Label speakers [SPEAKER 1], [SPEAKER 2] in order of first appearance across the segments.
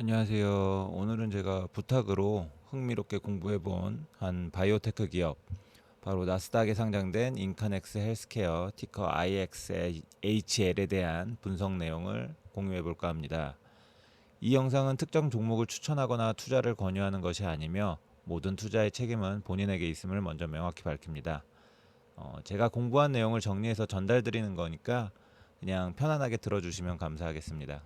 [SPEAKER 1] 안녕하세요. 오늘은 제가 부탁으로 흥미롭게 공부해본 한 바이오테크 기업, 바로 나스닥에 상장된 인카넥스 헬스케어 티커 IXHL에 대한 분석 내용을 공유해 볼까 합니다. 이 영상은 특정 종목을 추천하거나 투자를 권유하는 것이 아니며 모든 투자의 책임은 본인에게 있음을 먼저 명확히 밝힙니다. 제가 공부한 내용을 정리해서 전달드리는 거니까 그냥 편안하게 들어주시면 감사하겠습니다.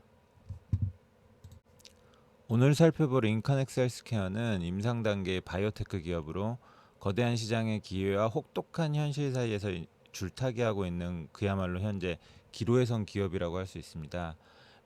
[SPEAKER 1] 오늘 살펴볼 인카넥스 헬스케어는 임상 단계의 바이오테크 기업으로 거대한 시장의 기회와 혹독한 현실 사이에서 줄타기하고 있는 그야말로 현재 기로에 선 기업이라고 할 수 있습니다.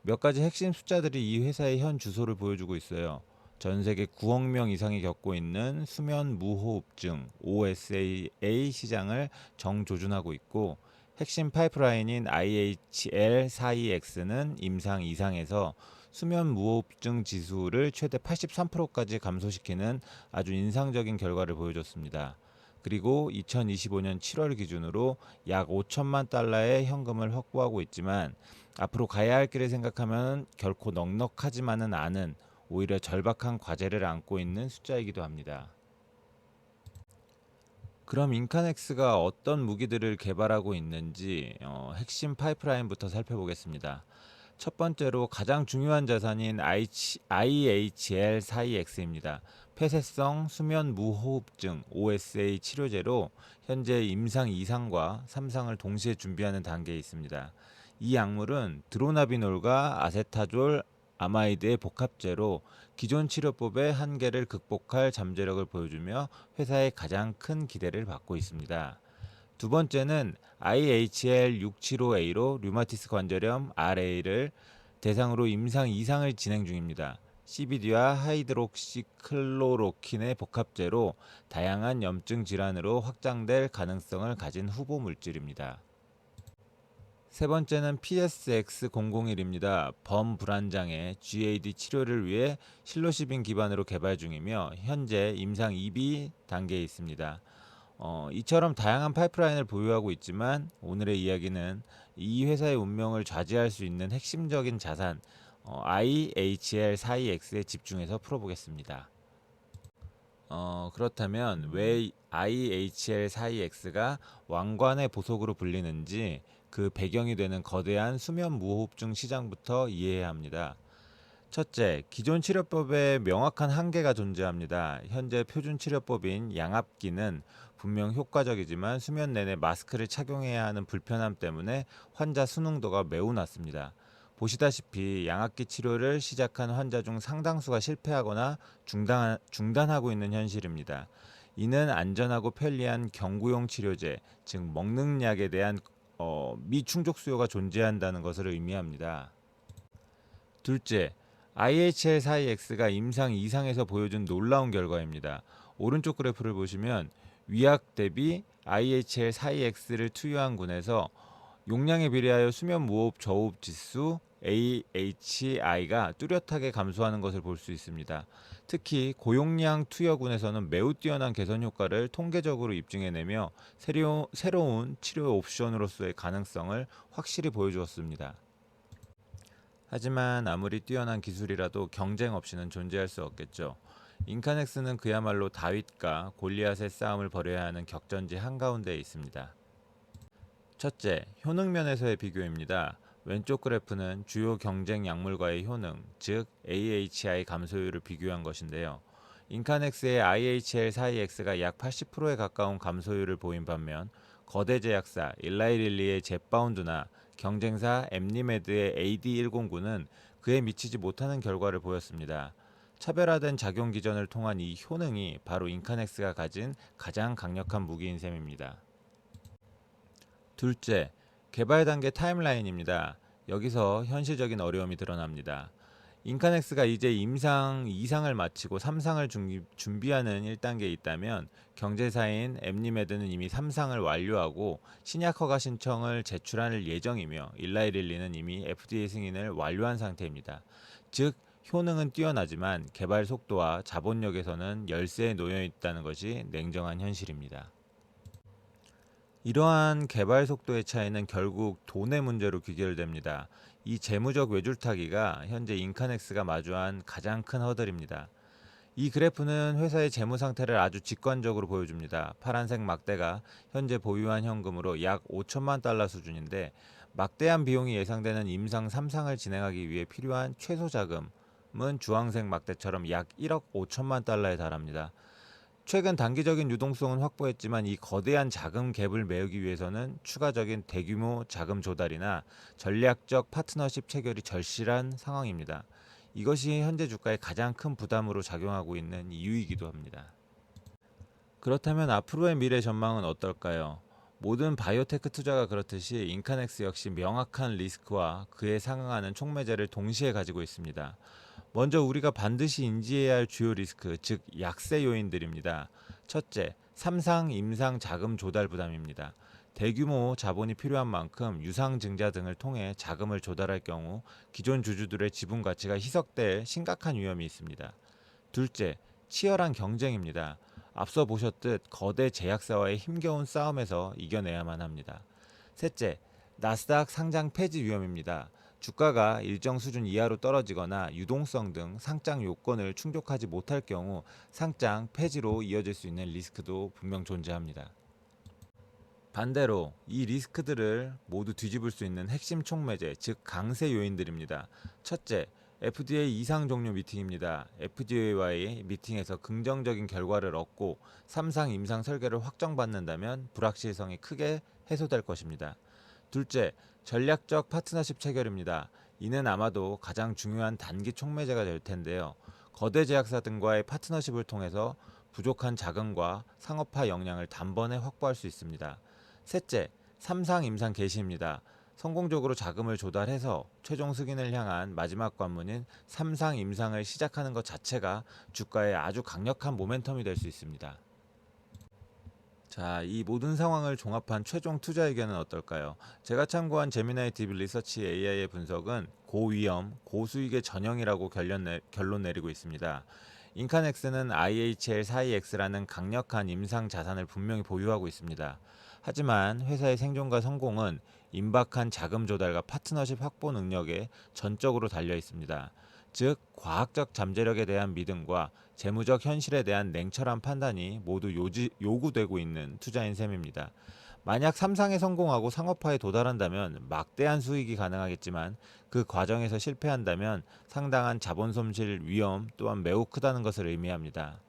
[SPEAKER 1] 몇 가지 핵심 숫자들이 이 회사의 현 주소를 보여주고 있어요. 전 세계 9억 명 이상이 겪고 있는 수면 무호흡증 OSA 시장을 정조준하고 있고, 핵심 파이프라인인 IHL42X는 임상 이상에서 수면 무호흡증 지수를 최대 83%까지 감소시키는 아주 인상적인 결과를 보여줬습니다. 그리고 2025년 7월 기준으로 약 5천만 달러의 현금을 확보하고 있지만, 앞으로 가야 할 길을 생각하면 결코 넉넉하지만은 않은, 오히려 절박한 과제를 안고 있는 숫자이기도 합니다. 그럼 인카넥스가 어떤 무기들을 개발하고 있는지 핵심 파이프라인부터 살펴보겠습니다. 첫 번째로 가장 중요한 자산인 IHL42X입니다. 폐쇄성 수면 무호흡증 OSA 치료제로 현재 임상 2상과 3상을 동시에 준비하는 단계에 있습니다. 이 약물은 드로나비놀과 아세타졸 아마이드의 복합제로 기존 치료법의 한계를 극복할 잠재력을 보여주며 회사의 가장 큰 기대를 받고 있습니다. 두 번째는 IHL675A로 류마티스 관절염 RA를 대상으로 임상 2상을 진행 중입니다. CBD와 하이드록시클로로킨의 복합제로 다양한 염증 질환으로 확장될 가능성을 가진 후보 물질입니다. 세 번째는 PSX001입니다. 범불안장애 GAD 치료를 위해 실로시빈 기반으로 개발 중이며 현재 임상 2B 단계에 있습니다. 이처럼 다양한 파이프라인을 보유하고 있지만, 오늘의 이야기는 이 회사의 운명을 좌지할 수 있는 핵심적인 자산 IHL42X에 집중해서 풀어보겠습니다. 그렇다면 왜 IHL42X가 왕관의 보석으로 불리는지, 그 배경이 되는 거대한 수면 무호흡증 시장부터 이해해야 합니다. 첫째, 기존 치료법에 명확한 한계가 존재합니다. 현재 표준 치료법인 양압기는 분명 효과적이지만 수면 내내 마스크를 착용해야 하는 불편함 때문에 환자 순응도가 매우 낮습니다. 보시다시피 양압기 치료를 시작한 환자 중 상당수가 실패하거나 중단하고 있는 현실입니다. 이는 안전하고 편리한 경구용 치료제, 즉 먹는 약에 대한 미충족 수요가 존재한다는 것을 의미합니다. 둘째, IHL42X가 임상 2상에서 보여준 놀라운 결과입니다. 오른쪽 그래프를 보시면 위약 대비 IHL42X를 투여한 군에서 용량에 비례하여 수면 무호흡 저호흡 지수 AHI가 뚜렷하게 감소하는 것을 볼 수 있습니다. 특히 고용량 투여군에서는 매우 뛰어난 개선 효과를 통계적으로 입증해내며 새로운 치료 옵션으로서의 가능성을 확실히 보여주었습니다. 하지만 아무리 뛰어난 기술이라도 경쟁 없이는 존재할 수 없겠죠. 인카넥스는 그야말로 다윗과 골리앗의 싸움을 벌여야 하는 격전지 한가운데에 있습니다. 첫째, 효능 면에서의 비교입니다. 왼쪽 그래프는 주요 경쟁 약물과의 효능, 즉 AHI 감소율을 비교한 것인데요. 인카넥스의 IHL42X가 약 80%에 가까운 감소율을 보인 반면, 거대 제약사 일라이릴리의 젯바운드나 경쟁사 엠니메드의 AD109는 그에 미치지 못하는 결과를 보였습니다. 차별화된 작용 기전을 통한 이 효능이 바로 인카넥스가 가진 가장 강력한 무기인 셈입니다. 둘째, 개발 단계 타임라인입니다. 여기서 현실적인 어려움이 드러납니다. 인카넥스가 이제 임상 2상을 마치고 3상을 준비하는 1단계에 있다면, 경제사인 엠니메드는 이미 3상을 완료하고 신약 허가 신청을 제출할 예정이며, 일라이릴리는 이미 FDA 승인을 완료한 상태입니다. 즉, 효능은 뛰어나지만 개발 속도와 자본력에서는 열세에 놓여 있다는 것이 냉정한 현실입니다. 이러한 개발 속도의 차이는 결국 돈의 문제로 귀결됩니다. 이 재무적 외줄타기가 현재 인카넥스가 마주한 가장 큰 허들입니다. 이 그래프는 회사의 재무 상태를 아주 직관적으로 보여줍니다. 파란색 막대가 현재 보유한 현금으로 약 5천만 달러 수준인데, 막대한 비용이 예상되는 임상 3상을 진행하기 위해 필요한 최소 자금은 주황색 막대처럼 약 1억 5천만 달러에 달합니다. 최근 단기적인 유동성은 확보했지만 이 거대한 자금 갭을 메우기 위해서는 추가적인 대규모 자금 조달이나 전략적 파트너십 체결이 절실한 상황입니다. 이것이 현재 주가에 가장 큰 부담으로 작용하고 있는 이유이기도 합니다. 그렇다면 앞으로의 미래 전망은 어떨까요? 모든 바이오테크 투자가 그렇듯이 인카넥스 역시 명확한 리스크와 그에 상응하는 촉매제를 동시에 가지고 있습니다. 먼저 우리가 반드시 인지해야 할 주요 리스크, 즉 약세 요인들입니다. 첫째, 삼상 임상 자금 조달 부담입니다. 대규모 자본이 필요한 만큼 유상증자 등을 통해 자금을 조달할 경우 기존 주주들의 지분 가치가 희석될 심각한 위험이 있습니다. 둘째, 치열한 경쟁입니다. 앞서 보셨듯 거대 제약사와의 힘겨운 싸움에서 이겨내야만 합니다. 셋째, 나스닥 상장 폐지 위험입니다. 주가가 일정 수준 이하로 떨어지거나 유동성 등 상장 요건을 충족하지 못할 경우 상장 폐지로 이어질 수 있는 리스크도 분명 존재합니다. 반대로 이 리스크들을 모두 뒤집을 수 있는 핵심 촉매제, 즉 강세 요인들입니다. 첫째, FDA 이상 종료 미팅입니다. FDA와의 미팅에서 긍정적인 결과를 얻고 3상 임상 설계를 확정받는다면 불확실성이 크게 해소될 것입니다. 둘째, 전략적 파트너십 체결입니다. 이는 아마도 가장 중요한 단기 촉매제가 될 텐데요. 거대 제약사 등과의 파트너십을 통해서 부족한 자금과 상업화 역량을 단번에 확보할 수 있습니다. 셋째, 3상 임상 개시입니다. 성공적으로 자금을 조달해서 최종 승인을 향한 마지막 관문인 3상 임상을 시작하는 것 자체가 주가에 아주 강력한 모멘텀이 될 수 있습니다. 자, 이 모든 상황을 종합한 최종 투자 의견은 어떨까요? 제가 참고한 제미나이 DB 리서치 AI의 분석은 고위험, 고수익의 전형이라고 결론 내리고 있습니다. 인카넥스는 IHL42X라는 강력한 임상 자산을 분명히 보유하고 있습니다. 하지만 회사의 생존과 성공은 임박한 자금 조달과 파트너십 확보 능력에 전적으로 달려 있습니다. 즉, 과학적 잠재력에 대한 믿음과 재무적 현실에 대한 냉철한 판단이 모두 요구되고 있는 투자인 셈입니다. 만약 3상에 성공하고 상업화에 도달한다면 막대한 수익이 가능하겠지만, 그 과정에서 실패한다면 상당한 자본 손실 위험 또한 매우 크다는 것을 의미합니다.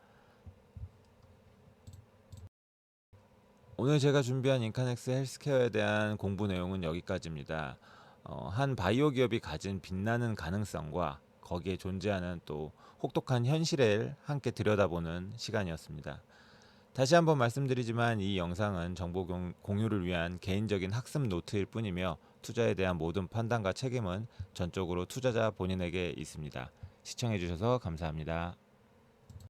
[SPEAKER 1] 오늘 제가 준비한 인카넥스 헬스케어에 대한 공부 내용은 여기까지입니다. 한 바이오 기업이 가진 빛나는 가능성과 거기에 존재하는 또 혹독한 현실을 함께 들여다보는 시간이었습니다. 다시 한번 말씀드리지만 이 영상은 정보 공유를 위한 개인적인 학습 노트일 뿐이며 투자에 대한 모든 판단과 책임은 전적으로 투자자 본인에게 있습니다. 시청해주셔서 감사합니다.